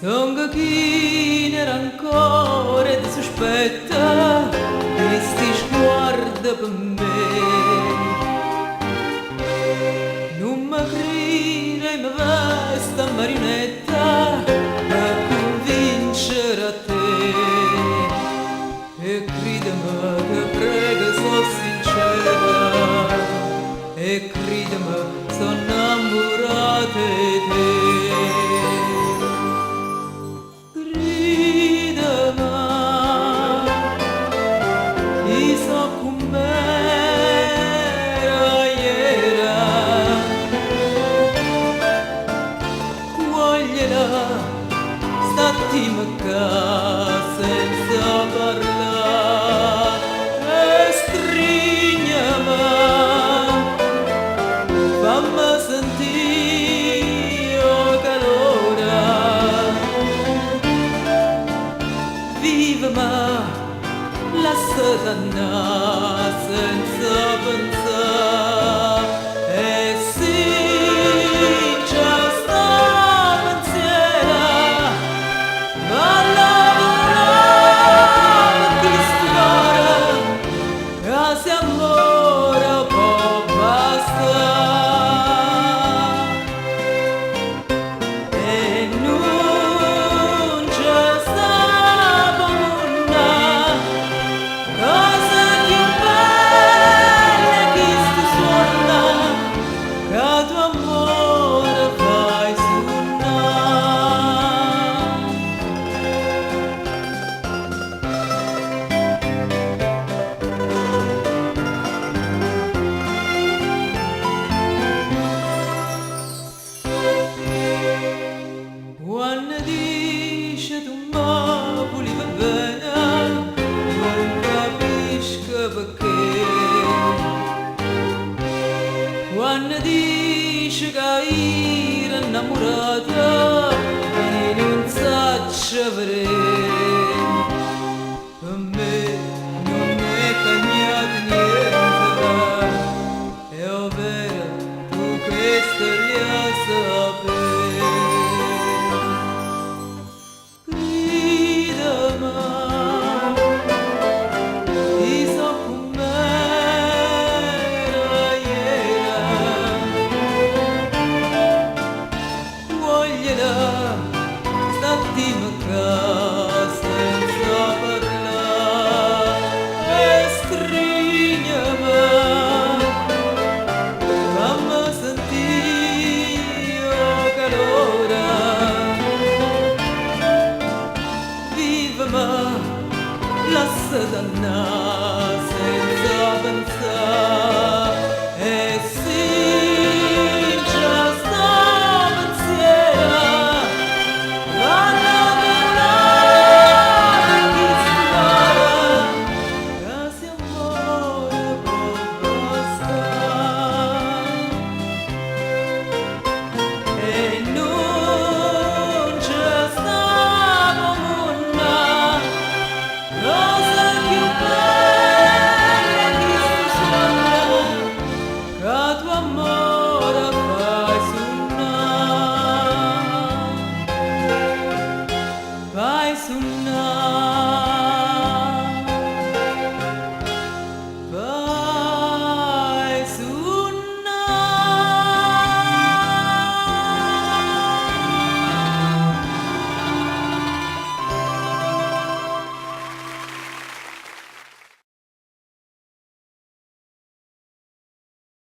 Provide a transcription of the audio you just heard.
Songa chi n'era ancora e ti sospetta e sti sguarda per me. Non mi crede mi vesta marionetta per convincere a te. E credimi che prega sono sincera e credimi sono innamorata di te. Stati senza parlare e strignami, fammi sentire calore, vivimi lasciati andare senza pensare e sì, già stavo insieme. Se amore può bastare e non c'è stata una cosa più bella che sti suona che tuo amore fai quando dice tu mi volevi bene, non capisco perché. Quando dice che ero innamorata e non saggio vedere, per me non è cambiato niente, è vero tu questo li a sapere. Stati